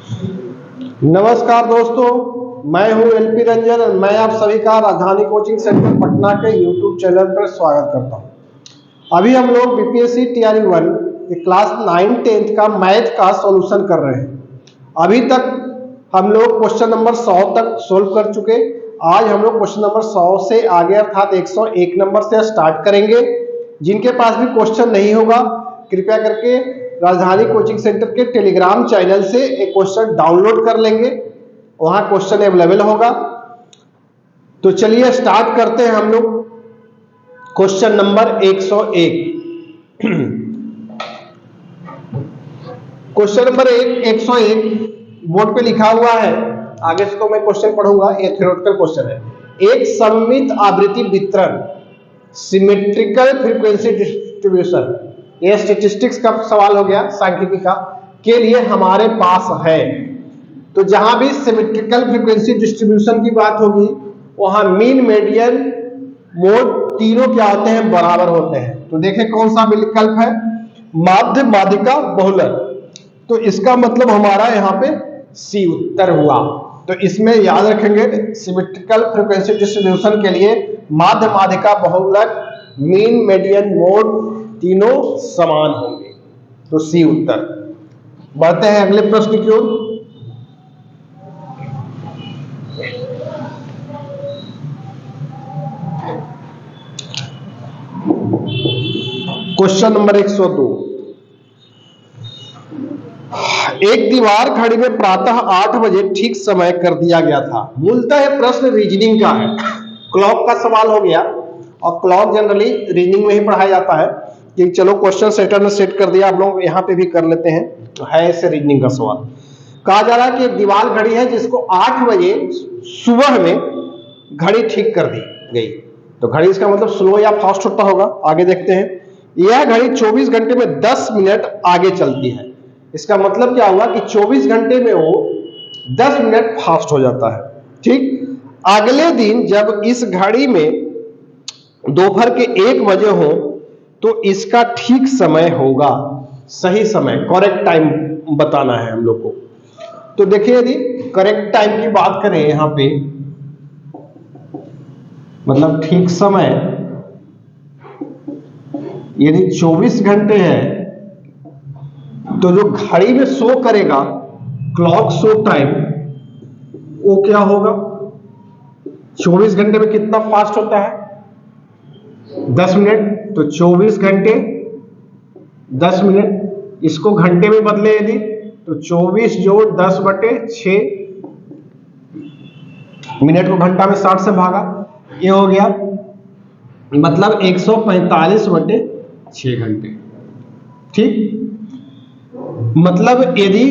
नमस्कार दोस्तों, मैं हूं एलपी रंजन। मैं आप सभी का राजधानी कोचिंग सेंटर पटना के यूट्यूब चैनल पर स्वागत करता हूं। अभी हम लोग बीपीएससी टीआरई 1 क्लास 9-10 का मैथ का सॉल्यूशन कर रहे हैं। अभी तक हम लोग क्वेश्चन नंबर 100 तक सोल्व कर चुके। आज हम लोग क्वेश्चन नंबर 100 से आगे अर्थात 101 नंबर से स्टार्ट करेंगे। जिनके पास भी क्वेश्चन नहीं होगा, कृपया करके राजधानी कोचिंग सेंटर के टेलीग्राम चैनल से एक क्वेश्चन डाउनलोड कर लेंगे, वहां क्वेश्चन अवेलेबल होगा। तो चलिए स्टार्ट करते हैं हम लोग question number 101। Question number 101 board पे लिखा हुआ है। आगे से तो मैं क्वेश्चन पढ़ूंगा, ये थ्योरेटिकल क्वेश्चन है। एक सममित आवृत्ति वितरण सिमेट्रिकल फ्रीक्वेंसी डिस्ट्रीब्यूशन, ये स्टैटिस्टिक्स का सवाल हो गया, सांख्यिकी का, के लिए हमारे पास है। तो जहां भी सिमेट्रिकल फ्रीक्वेंसी डिस्ट्रीब्यूशन की बात होगी, वहां मीन, मीडियन, मोड तीनों क्या होते हैं? बराबर होते हैं। तो देखें कौन सा विकल्प है? माध्य, माध्यिका, बहुलक। तो इसका मतलब हमारा यहाँ पे सी उत्तर हुआ। तो इसमें याद रखेंगे, सिमेट्रिकल फ्रीक्वेंसी डिस्ट्रीब्यूशन के लिए माध्य, माध्यिका, बहुलक, मीन, मीडियन, मोड तीनों समान होंगे। तो सी उत्तर। बढ़ते हैं अगले प्रश्न की ओर। Question number 102। एक दीवार घड़ी में प्रातः 8 बजे ठीक समय कर दिया गया था। मूलतः प्रश्न रीजनिंग का है, क्लॉक का सवाल हो गया। और क्लॉक जनरली रीजनिंग में ही पढ़ाया जाता है कि चलो क्वेश्चन सेटर ने सेट कर दिया, आप लोग यहाँ पे भी कर लेते हैं। तो है ऐसे रीजनिंग का सवाल। कहा जा रहा है कि एक दीवार घड़ी है जिसको 8 बजे सुबह में घड़ी ठीक कर दी गई। तो घड़ी इसका मतलब स्लो या फास्ट होता होगा। आगे देखते हैं। यह घड़ी 24 घंटे में 10 मिनट आगे चलती है। इसका मतलब क्या हुआ कि 24 घंटे में वो 10 मिनट फास्ट हो जाता है। ठीक। अगले दिन जब इस घड़ी में दोपहर के 1 बजे हो तो इसका ठीक समय होगा। सही समय, करेक्ट टाइम बताना है हम लोग को। तो देखिए, यदि करेक्ट टाइम की बात करें यहां पे, मतलब ठीक समय, यदि 24 घंटे है तो जो घड़ी में शो करेगा क्लॉक शो टाइम, वो क्या होगा? 24 घंटे में कितना फास्ट होता है? 10 मिनट। तो 24 घंटे 10 मिनट, इसको घंटे में बदले यदि, तो 24 जोड़ 10/6, मिनट को घंटा में 60 से भागा, ये हो गया मतलब 145/6 घंटे। ठीक। मतलब यदि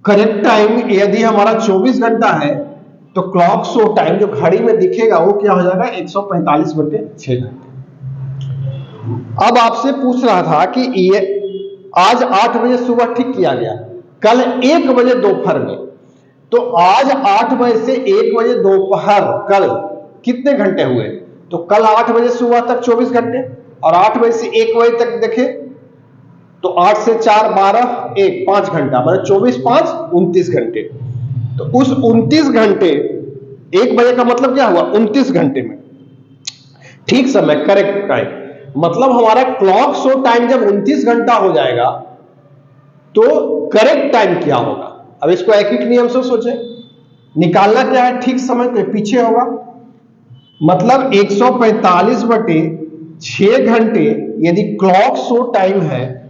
करेक्ट टाइम यदि हमारा 24 घंटा है तो क्लॉक शो टाइम जो घड़ी में दिखेगा वो क्या हो जाएगा? 145/6 घंटे। अब आपसे पूछ रहा था कि ये आज 8 बजे सुबह ठीक किया गया, कल 1 बजे दोपहर में। तो आज 8 बजे से 1 बजे दोपहर कल कितने घंटे हुए? तो कल 8 बजे सुबह तक 24 घंटे, और 8 बजे से 1 बजे तक देखे तो 8 से 4 12 1 5 घंटा, मतलब 24 5 29 घंटे। तो उस 29 घंटे, 1 बजे का मतलब क्या हुआ? 29 घंटे में ठीक समय, करेक्ट टाइम, मतलब हमारा क्लॉक शो टाइम जब 29 घंटा हो जाएगा तो करेक्ट टाइम क्या होगा? अब इसको एक एक नियम से सोचें। निकालना क्या है? ठीक समय के पीछे होगा, मतलब 145/6 घंटे यदि क्लॉक शो टाइम है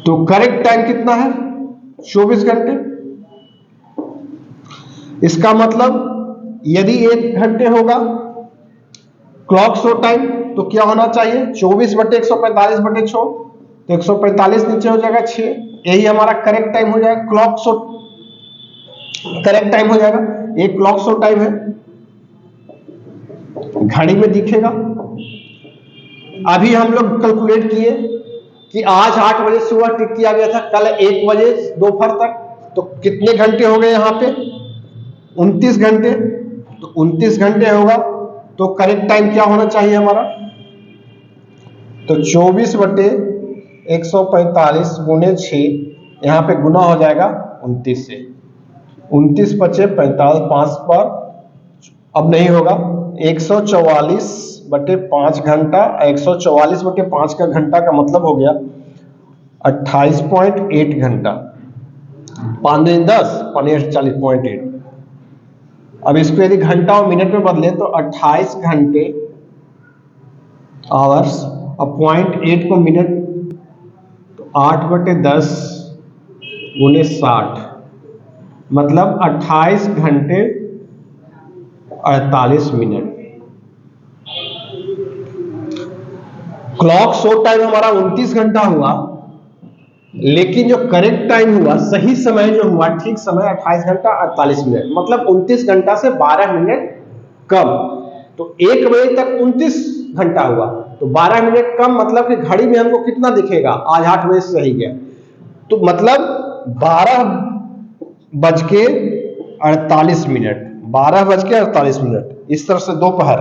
तो करेक्ट टाइम कितना है? 24 घंटे। इसका मतलब यदि 1 घंटे होगा क्लॉक शो टाइम तो क्या होना चाहिए? 24/145/6, तो 145 नीचे हो जाएगा 6, यही हमारा करेक्ट टाइम हो जाएगा। क्लॉक शो करेक्ट टाइम हो जाएगा। एक क्लॉक शो टाइम है, घड़ी में दिखेगा। अभी हम लोग कैलकुलेट किए कि आज 8 बजे सुबह ठीक किया गया था, कल 1 बजे दोपहर तक, तो कितने घंटे हो गए यहां पे? 29 घंटे। तो 29 घंटे होगा तो करेक्ट टाइम क्या होना चाहिए हमारा? तो 24/145 × 6, यहाँ पे गुना हो जाएगा 29 से, 29 बचे 45, 5 पर अब नहीं होगा, 144/5 घंटा, 144/5 का घंटा का मतलब हो गया 28.8 घंटा, 5 दिन 10, 40.8। अब इसको यदि घंटा और मिनट में बदले तो 28 घंटे आवर्स, अब 0.8 को मिनट, तो 8/10 गुने 60, मतलब 28 घंटे 48 मिनट। क्लॉक शो टाइम हमारा 29 घंटा हुआ, लेकिन जो करेक्ट टाइम हुआ, सही समय जो हुआ, ठीक समय 28 घंटा 48 मिनट, मतलब 29 घंटा से 12 मिनट कम। तो 1 बजे तक 29 घंटा हुआ, तो 12 मिनट कम, मतलब कि घड़ी में हमको कितना दिखेगा, आज 8 बजे से रह गया, तो मतलब 12:48 मिनट, 12:48 मिनट। इस तरह से दोपहर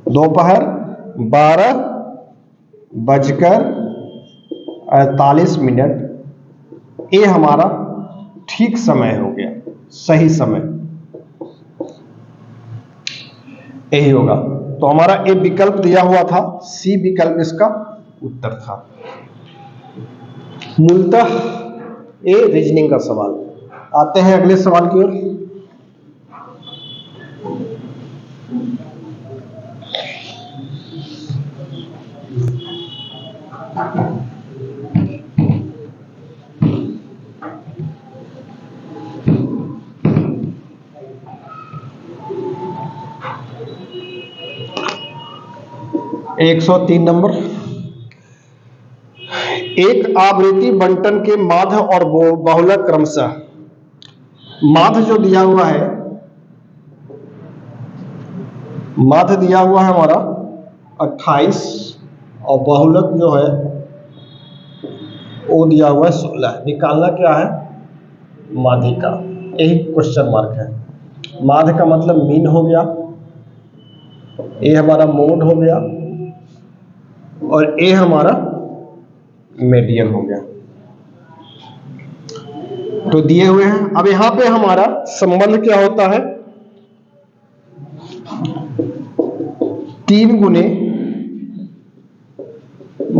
12:48 मिनट, ये हमारा ठीक समय हो गया, सही समय यही होगा। तो हमारा ए विकल्प दिया हुआ था, सी विकल्प इसका उत्तर था। मूलतः ये रीजनिंग का सवाल। आते हैं अगले सवाल की ओर। एक 103 नंबर। एक आवृत्ति बंटन के माध्य और बहुलक क्रमशः, माध्य जो दिया हुआ है, माध्य दिया हुआ है हमारा 28 और बहुलक जो है वो दिया हुआ है 16। निकालना क्या है, माध्य का, यही क्वेश्चन मार्क है। माध्य का मतलब मीन हो गया, ये हमारा मोड हो गया, और ये हमारा मीडियन हो गया। तो दिए हुए हैं। अब यहां पे हमारा संबंध क्या होता है, 3 गुने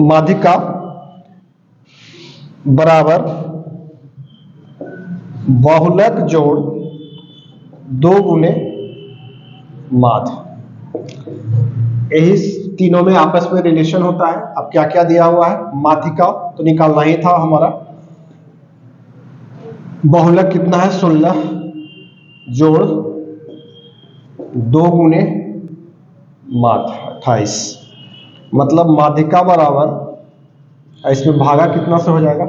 माध्यिका बराबर बहुलक जोड़ 2 गुने माध्य, यही तीनों में आपस में रिलेशन होता है। अब क्या क्या दिया हुआ है, माध्यिका तो निकालना ही था हमारा, बहुलक कितना है 16 जोड़ 2 गुने माध्य 28, मतलब माध्यिका बराबर, इसमें भागा कितना से हो जाएगा,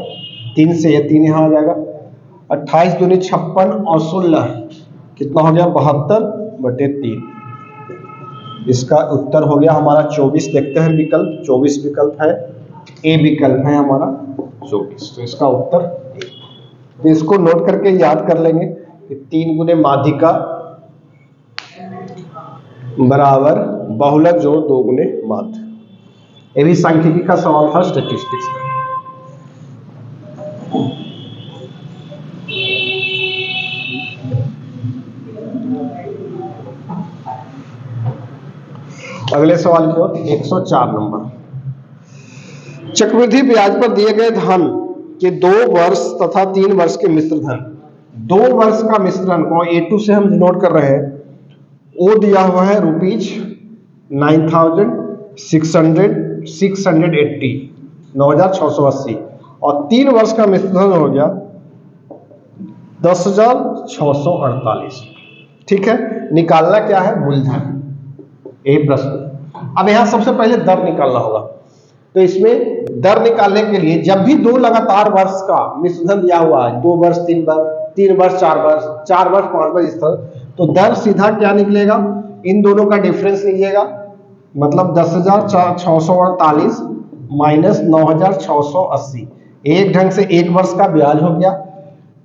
3 से, ये 3 यहां आ जाएगा, 28 दूनी 56 और 16 कितना हो गया 72/3। इसका उत्तर हो गया हमारा 24। देखते हैं विकल्प, 24 विकल्प है, ए विकल्प है हमारा 24, तो इसका उत्तर ए। तो इसको नोट करके याद कर लेंगे कि 3 गुने माध्यिका बराबर बहुलक जोड़ 2 गुने माध्य। ये भी सांख्यिकी का सवाल था, स्टैटिस्टिक्स का। अगले सवाल की ओर, 104 नंबर। चक्रवृद्धि ब्याज पर दिए गए धन के 2 वर्ष तथा 3 वर्ष के मिश्र धन, 2 वर्ष का मिश्रण को A2 से हम नोट कर रहे हैं, वो दिया हुआ है ₹9,680, 9,680, और 3 वर्ष का मिश्रण हो गया 10,648। ठीक है, निकालना क्या है, मूलधन, यही प्रश्न। अब यहां सबसे पहले दर निकालना होगा, तो इसमें दर निकालने के लिए जब भी 2 लगातार वर्ष का मिश्रण दिया हुआ है, 2 वर्ष 3 वर्ष 3 वर्ष 4 वर्ष 4 वर्ष 5 वर्ष, इस तरह, तो दर सीधा क्या निकलेगा, इन दोनों का डिफरेंस लीजिएगा, मतलब 10,648 माइनस 9,680, एक ढंग से 1 वर्ष का ब्याज हो गया,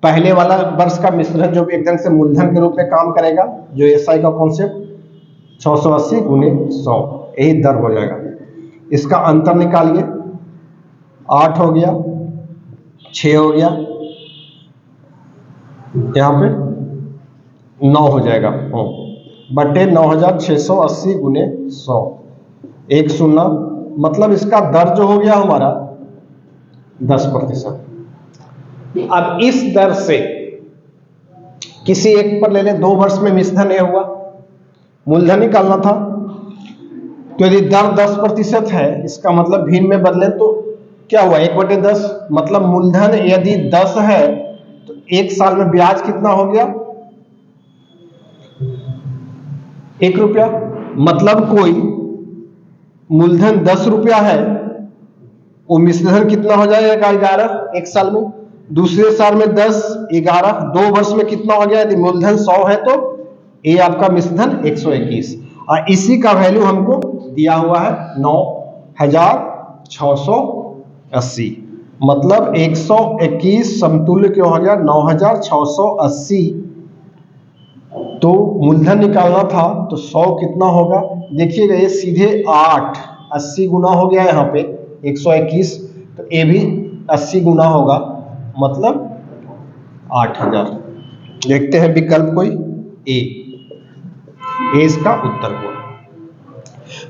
पहले वाला वर्ष का मिश्रण जो एक ढंग से मूलधन के रूप में काम करेगा, जो एसआई का कॉन्सेप्ट, 680 गुने 100, यही दर हो जाएगा। इसका अंतर निकालिए, 8 हो गया 6 हो गया, यहाँ पे 9 हो जाएगा, बटे 9680 गुने 100, 1 शून्य, मतलब इसका दर जो हो गया हमारा 10%। अब इस दर से किसी एक पर ले लें, 2 वर्ष में मिश्रधन ये हुआ, मूलधन निकालना था, तो यदि दर 10% है, इसका मतलब भिन्न में बदले तो क्या हुआ, 1/10, मतलब मूलधन यदि 10 है तो 1 साल में ब्याज कितना हो गया, 1 रुपया, मतलब कोई मूलधन 10 रुपया है, वो मिश्रधन कितना हो जाएगा 11 1 साल में, दूसरे साल में 10 11, 2 वर्ष में कितना हो गया, यदि मूलधन 100 है तो ये आपका मिश्रधन 121, और इसी का वैल्यू हमको दिया हुआ है 9680, मतलब 121 समतुल्य क्यों हो गया 9680। तो मूलधन निकालना था तो 100 कितना होगा, देखिएगा ये सीधे 8 80 गुना हो गया, यहाँ पे 121, तो ये भी 80 गुना होगा, मतलब 8000। देखते हैं विकल्प कोई, ए इसका उत्तर हुआ।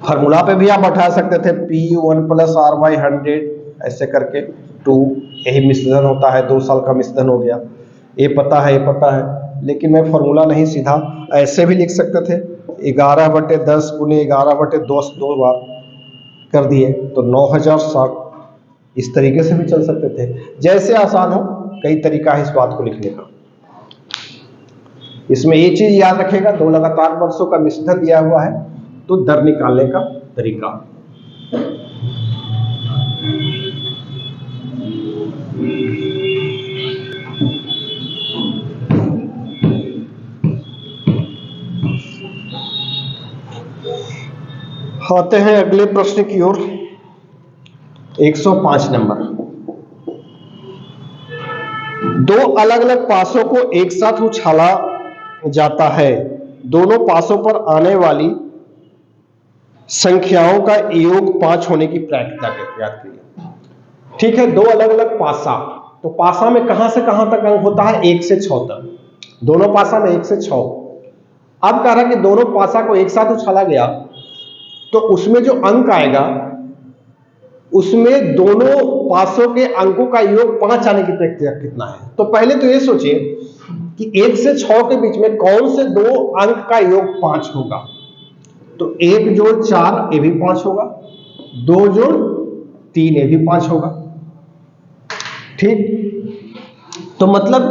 फार्मूला पे भी आप बैठा सकते थे, P1 + R/100 ऐसे करके 2, यही मिश्रधन होता है, 2 साल का मिश्रधन हो गया, ये पता है, लेकिन मैं फार्मूला नहीं, सीधा ऐसे भी लिख सकते थे, 11/10 गुने 11/10 2 बार कर दिए तो 9060, इस तरीके से भी चल सकते थे, जैसे आसान हो, कई तरीका है इस बात को लिखने का। इसमें ये चीज याद रखेगा, 2 लगातार वर्षों का मिश्रधन दिया हुआ है तो दर निकालने का तरीका। आते हैं अगले प्रश्न की ओर, 105 नंबर। 2 अलग अलग पासों को एक साथ उछाला जाता है, दोनों पासों पर आने वाली संख्याओं का योग 5 होने की प्रैक्टिस याद करिए। ठीक है, 2 अलग अलग पासा, तो पासा में कहां से कहां तक अंक होता है, 1 से 6 तक, दोनों पासा में 1 से 6। अब कह रहा है कि दोनों पासा को एक साथ उछाला गया तो उसमें जो अंक आएगा उसमें दोनों पासों के अंकों का योग 5 आने की प्रक्रिया कितना है। तो पहले तो ये सोचिए कि 1 से 6 के बीच में कौन से 2 अंक का योग 5 होगा, तो 1 जोड़ 4 ये भी 5 होगा, 2 जोड़ 3 ये भी 5 होगा, ठीक। तो मतलब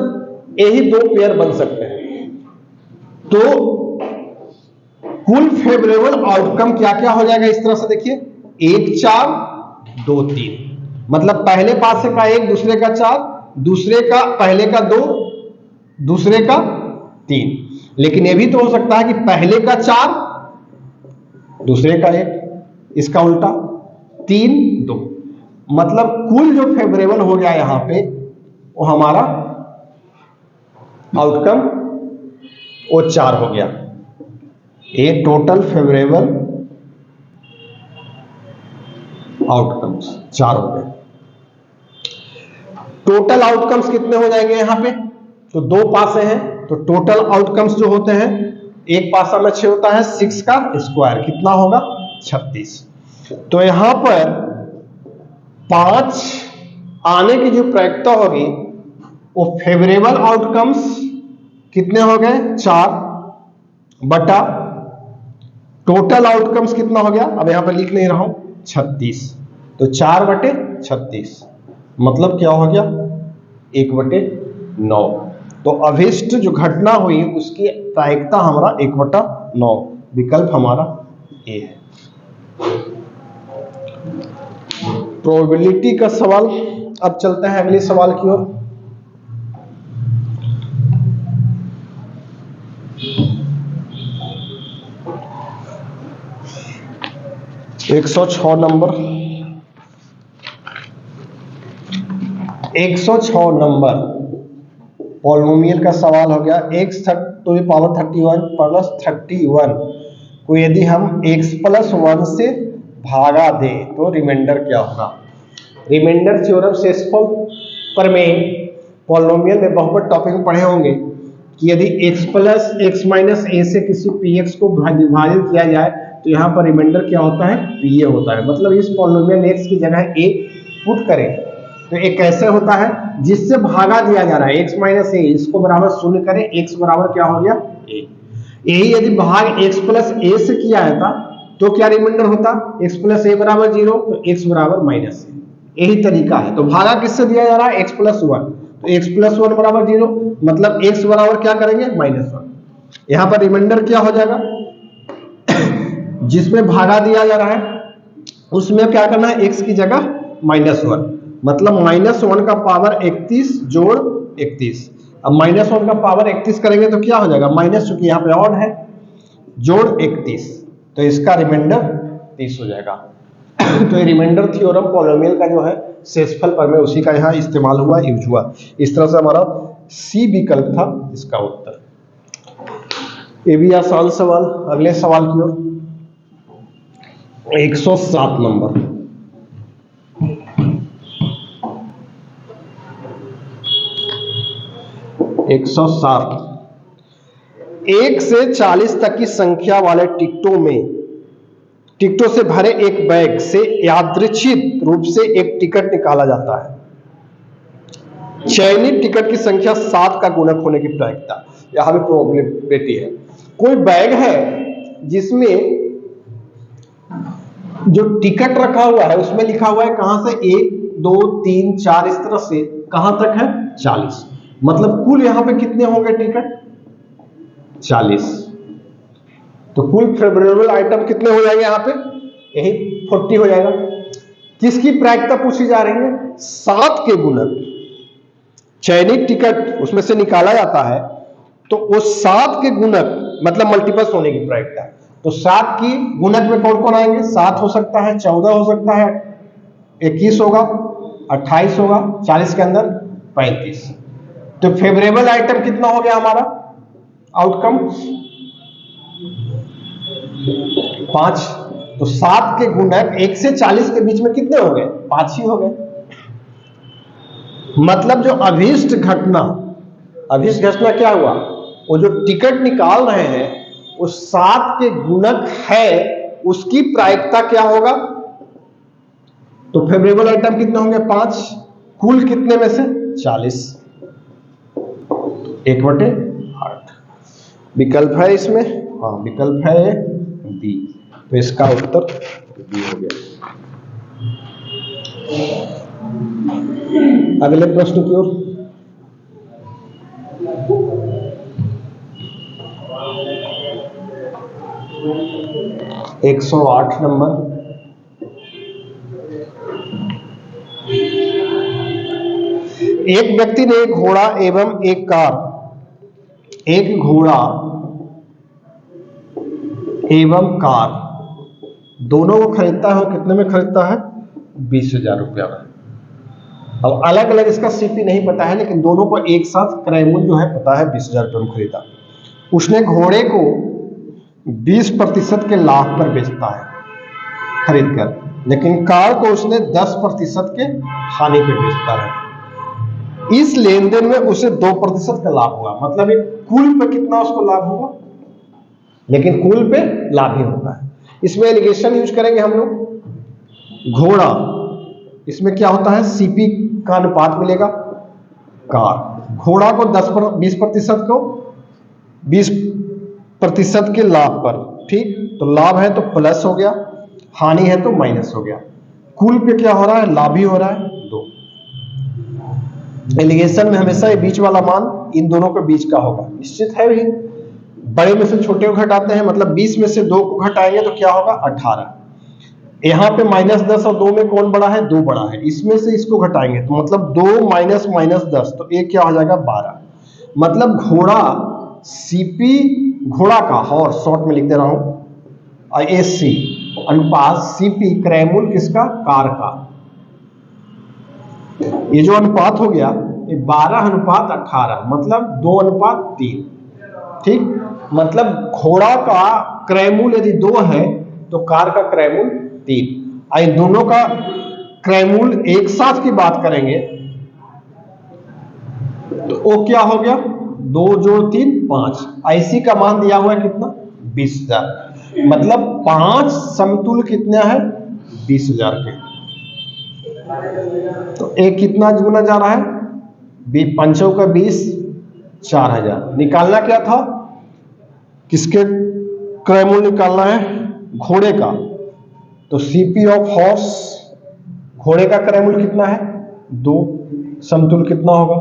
यही 2 पेयर बन सकते हैं। तो कुल फेवरेबल आउटकम क्या क्या हो जाएगा, इस तरह से देखिए, 1 4 2 3, मतलब पहले पासे का 1, दूसरे का 4, दूसरे का पहले का 2, दूसरे का 3। लेकिन यह भी तो हो सकता है कि पहले का 4, दूसरे का 1, इसका उल्टा 3 2, मतलब कुल जो फेवरेबल हो गया यहां पे वो हमारा आउटकम वो 4 हो गया। ये टोटल फेवरेबल आउटकम्स 4 हो गए। टोटल आउटकम्स कितने हो जाएंगे यहां पे, तो 2 पासे हैं तो टोटल आउटकम्स जो होते हैं, एक पासा में 6 होता है, 6 का स्क्वायर कितना होगा 36। तो यहां पर 5 आने की जो प्रैक्टिस होगी वो फेवरेबल आउटकम्स कितने हो गए 4 बटा टोटल आउटकम्स कितना हो गया, अब यहां पर लिख नहीं रहा हूं 36, तो 4/36, मतलब क्या हो गया 1/9। तो अभिष्ट जो घटना हुई उसकी प्रायिकता हमारा 1/9, विकल्प हमारा ए है। प्रोबेबिलिटी का सवाल। अब चलते हैं अगले सवाल की ओर। एक 106 नंबर, 106 नंबर पॉलिनोमियल का सवाल हो गया। x to the power 31 plus 31 को यदि हम x + 1 से भागा दें तो रिमाइंडर क्या होगा। रिमाइंडर थ्योरम से प्रमेय पॉलिनोमियल में बहुपद टॉपिक में पढ़े होंगे कि यदि x प्लस x माइनस ए से किसी px को विभाजित किया जाए तो यहाँ पर रिमाइंडर क्या होता है, pa होता है। मतलब इस पॉलिनोमियल x की जगह a पुट करें तो एक कैसे होता है जिससे भागा दिया जा रहा है x माइनस ए, इसको बराबर शून्य करें, x बराबर क्या हो गया a। यही यदि भाग x प्लस ए से किया जाता तो क्या रिमाइंडर होता, x प्लस ए बराबर 0 तो x बराबर माइनस ए। यही तरीका है। तो भागा किससे दिया जा रहा है, x प्लस 1, तो x प्लस 1 बराबर 0, मतलब x बराबर क्या करेंगे माइनस 1। यहां पर रिमाइंडर क्या हो जाएगा, जिसमें भागा दिया जा रहा है उसमें क्या करना है, x की जगह -1, मतलब -1 का पावर 31 जोड़ 31। अब -1 का पावर 31 करेंगे तो क्या हो जाएगा, माइनस, चूंकि यहाँ पे ऑड है, जोड़ 31, तो इसका रिमाइंडर 30 हो जाएगा। तो ये रिमाइंडर थ्योरम पॉलिनोमियल का जो है शेषफल प्रमेय उसी का यहाँ इस्तेमाल हुआ, यूज हुआ। इस तरह से हमारा सी विकल्प था इसका उत्तर। ये भी आसान सवाल। अगले सवाल की ओर, 107 नंबर। एक से 40 तक की संख्या वाले टिकटों से भरे एक बैग से यादृच्छिक रूप से एक टिकट निकाला जाता है। चयनित टिकट की संख्या 7 का गुणक होने की प्रायिकता। यहां भी प्रोबेबिलिटी है। कोई बैग है जिसमें जो टिकट रखा हुआ है उसमें लिखा हुआ है कहां से 1 2 3 4 इस तरह से कहां तक है 40, मतलब कुल यहां पे कितने होंगे टिकट 40। तो कुल फेवरेबल आइटम कितने हो जाएंगे यहां पे, यही 40 हो जाएगा। किसकी प्रायिकता पूछी जा रही है, 7 के गुणक। चयनित टिकट उसमें से निकाला जाता है तो वो 7 के गुणक मतलब मल्टीपल्स होने की प्रायिकता। तो 7 की गुणक में कौन कौन आएंगे, 7 हो सकता है, 14 हो सकता है, 21 होगा, 28 होगा, 40 के अंदर 35। तो फेवरेबल आइटम कितना हो गया हमारा, आउटकम 5। तो 7 के गुणक 1 से 40 के बीच में कितने हो गए, 5 ही हो गए। मतलब जो अभीष्ट घटना क्या हुआ, वो जो टिकट निकाल रहे हैं वो 7 के गुणक है, उसकी प्रायिकता क्या होगा। तो फेवरेबल आइटम कितने होंगे 5, कुल कितने में से 40, 1/8। विकल्प है इसमें, हाँ विकल्प है बी, तो इसका उत्तर बी हो गया। अगले प्रश्न की ओर, एक 108 नंबर। एक व्यक्ति ने एक घोड़ा एवं एक कार, एक घोड़ा एवं कार दोनों को खरीदता है। वो कितने में खरीदता है, 20,000 रुपया में। अब अलग अलग इसका सीपी नहीं पता है, लेकिन दोनों को एक साथ क्रय मूल्य जो है पता है, 20,000 रुपये में खरीदा। उसने घोड़े को 20% के लाभ पर बेचता है खरीदकर, लेकिन कार को उसने 10% के हानि पे बेचता है। इस लेन देन में उसे 2% का लाभ हुआ। मतलब एक कुल पे कितना उसको लाभ हुआ, लेकिन कुल पे लाभ ही होता है। इसमें एलिगेशन यूज करेंगे हम लोग। घोड़ा, इसमें क्या होता है, सीपी का अनुपात मिलेगा। कार, घोड़ा को 20% को 20% के लाभ पर, ठीक, तो लाभ है तो प्लस हो गया, हानि है तो माइनस हो गया। कुल पे क्या हो रहा है, लाभ ही हो रहा है 2। एलिगेशन में हमेशा ये बीच वाला मान इन दोनों के बीच का होगा, निश्चित है भी। बड़े में से छोटे को घटाते हैं, मतलब 20 में से 2 को घटाएंगे तो क्या होगा 18। यहां पे -10 और 2 में कौन बड़ा है, 2 बड़ा है। इसमें से इसको घटाएंगे तो मतलब 2 माइनस -10 तो एक क्या हो जाएगा 12। मतलब घोड़ा सीपी, घोड़ा का हॉर्स शॉर्ट में लिख दे रहा हूं, एसी अनुपात सीपी क्रय मूल्य किसका, कार का। ये जो अनुपात हो गया ये 12:18, मतलब 2:3, ठीक। मतलब घोड़ा का क्रय मूल्य यदि 2 है तो कार का क्रय मूल्य 3। इन दोनों का क्रय मूल्य एक साथ की बात करेंगे ओ क्या हो गया, 2 जोड़ 3 5। आईसी का मान दिया हुआ है कितना, 20,000। मतलब 5 समतुल्य कितने हैं, 20,000 के। तो एक कितना गुना जा रहा है, 5 का 20, 4,000। निकालना क्या था, किसके क्रय मूल्य निकालना है, घोड़े का। तो सीपी ऑफ हॉर्स, घोड़े का क्रय मूल्य कितना है, 2। समतुल्य कितना होगा,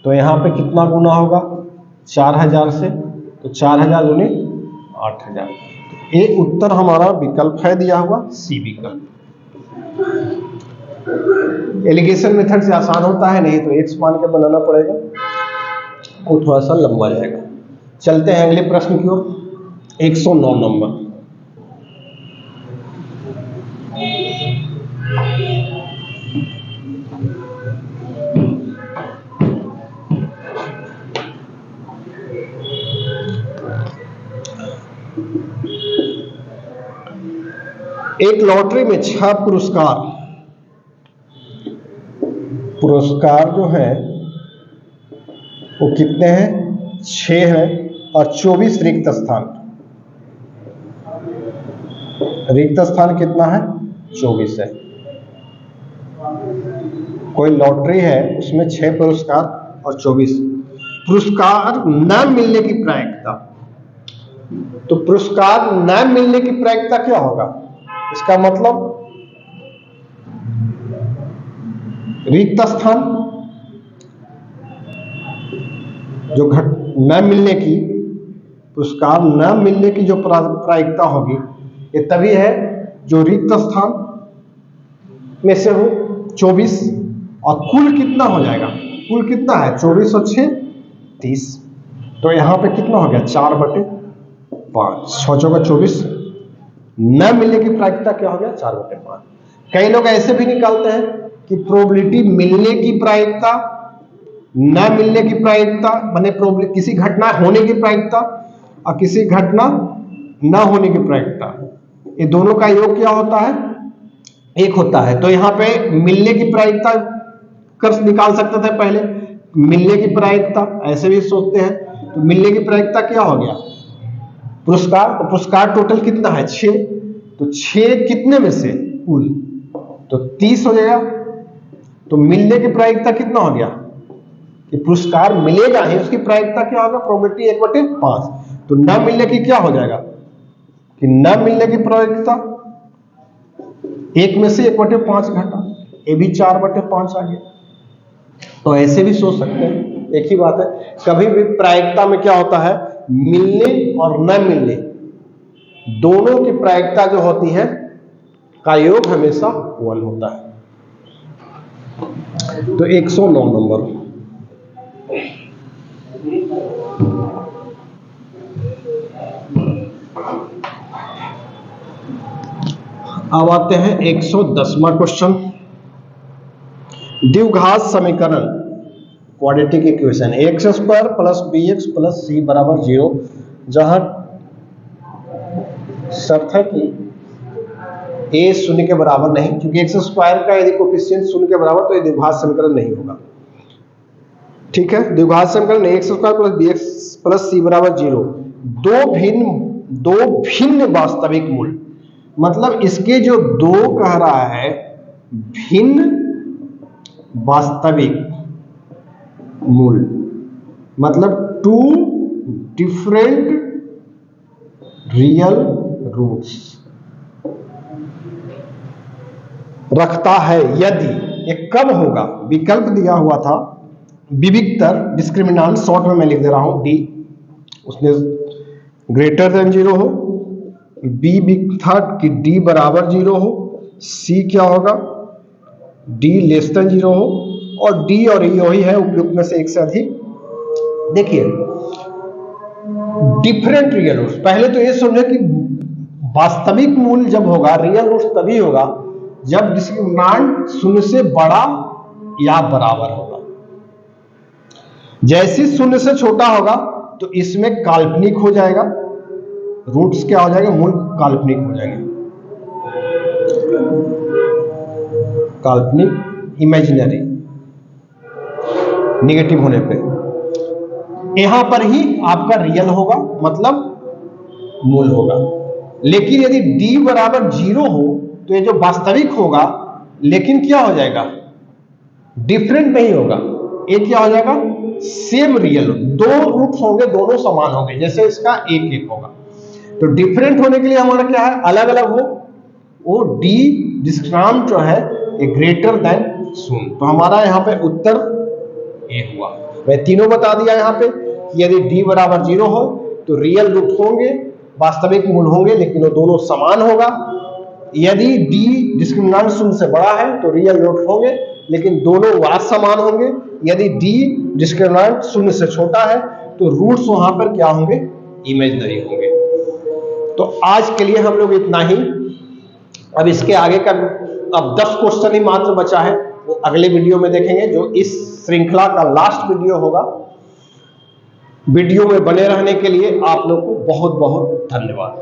तो यहां पे कितना गुना होगा, 4,000 से। तो 4,000 गुने 8,000। तो ये उत्तर हमारा विकल्प है दिया हुआ, सी विकल्प। एलिगेशन मेथड से आसान होता है, नहीं तो एक्स मान के बनाना पड़ेगा, वो थोड़ा सा लंबा जाएगा। चलते हैं अगले प्रश्न की ओर। 109 नंबर। एक लॉटरी में 6 पुरस्कार जो है वो कितने हैं, 6 है, और 24 रिक्त स्थान। रिक्त स्थान कितना है, 24 है। कोई लॉटरी है, उसमें 6 पुरस्कार और 24 पुरस्कार न मिलने की प्रायिकता। तो पुरस्कार न मिलने की प्रायिकता क्या होगा, इसका मतलब रिक्त स्थान जो न मिलने की, पुरस्कार न मिलने की जो प्रायिकता होगी, ये तभी है जो रिक्त स्थान में से हो 24, और कुल कितना हो जाएगा, कुल कितना है, 24 और 6 30। तो यहां पे कितना हो गया, 4/5। 6 चौका 24, न मिलने की प्रायिकता क्या हो गया, 4/5। कई लोग ऐसे भी निकालते हैं कि प्रोबेबिलिटी मिलने की प्रायिकता, न मिलने की प्रायिकता, माने किसी घटना होने की प्रायिकता और किसी घटना न होने की प्रायिकता, ये दोनों का योग क्या होता है, 1 होता है। तो यहां पे मिलने की प्रायिकता कर निकाल सकते थे पहले, मिलने की प्रायिकता ऐसे भी सोचते हैं। तो मिलने की प्रायिकता क्या हो गया, पुरस्कार, तो पुरस्कार टोटल कितना है, 6। तो 6 कितने में से, कुल, तो 30 हो जाएगा। तो मिलने की प्रायिकता कितना हो गया, कि पुरस्कार मिलेगा ही, उसकी प्रायिकता क्या होगा, प्रोबेबिलिटी 1/5। तो न मिलने की क्या हो जाएगा, कि न मिलने की प्रायिकता 1 में से 1/5 घटा, ये भी 4/5 आ गया। तो ऐसे भी सोच सकते हैं, एक ही बात है। कभी भी प्रायिकता में क्या होता है, मिलने और न मिलने दोनों की प्रायिकता जो होती है का योग हमेशा 1 होता है। तो 109 नंबर। अब आते हैं 110वां क्वेश्चन। द्विघात समीकरण, quadratic equation, x² + bx + c = 0, जहां शर्त है कि a शून्य के बराबर नहीं, क्योंकि x² का यदि कोफिशिएंट शून्य के बराबर तो ये द्विघात समीकरण नहीं होगा। ठीक है, द्विघात समीकरण x² + bx + c = 0, दो भिन्न वास्तविक मूल, मतलब इसके जो दो कह रहा है भिन्न वास्तविक मूल, मतलब 2 डिफरेंट रियल रूट्स रखता है। यदि ये कब होगा, विकल्प दिया हुआ था, विविक्तर डिस्क्रिमिनांट, शॉर्ट में मैं लिख दे रहा हूं डी, उसने ग्रेटर देन 0 हो, बी था कि डी बराबर 0 हो, सी क्या होगा, डी लेस देन 0 हो, और डी और ई वही है उपयुक्त में से एक से अधिक। देखिए डिफरेंट रियल रूट्स, पहले तो ये समझे कि वास्तविक मूल जब होगा, रियल रूट्स तभी होगा जब डिस्क्रिमिनांट शून्य से बड़ा या बराबर होगा। जैसे शून्य से छोटा होगा तो इसमें काल्पनिक हो जाएगा, रूट्स क्या हो जाएगा, मूल काल्पनिक हो जाएंगे, काल्पनिक, इमेजिनरी, नेगेटिव होने पे। यहां पर ही आपका रियल होगा, मतलब मूल होगा। लेकिन यदि d बराबर 0 हो तो ये जो वास्तविक होगा, लेकिन क्या हो जाएगा, डिफरेंट नहीं होगा। ये क्या हो जाएगा, सेम रियल। दो रूट्स होंगे, दोनों समान होंगे, जैसे इसका एक एक होगा। तो डिफरेंट होने के लिए हमारा क्या है, अलग अलग हो, वो d डिस्क्रिमिनेंट जो है ये ग्रेटर देन 0। तो हमारा यहाँ पे उत्तर ए हुआ। मैं तीनों बता दिया यहाँ पे कि यदि d बराबर 0 हो तो रियल रूट होंगे, वास्तविक मूल होंगे, लेकिन वो दोनों समान होगा। यदि d डिस्क्रिमिनेंट 0 से बड़ा है तो रियल रूट होंगे, लेकिन दोनों वास्तव समान होंगे। यदि d डिस्क्रिमिनेंट 0 से छोटा है तो रूट्स वहां पर क्या होंगे, इमेजिनरी होंगे। तो आज के लिए हम लोग इतना ही। अब इसके आगे का अब 10 क्वेश्चन ही मात्र बचा है, वो अगले वीडियो में देखेंगे, जो इस श्रृंखला का लास्ट वीडियो होगा। वीडियो में बने रहने के लिए आप लोग को बहुत बहुत धन्यवाद।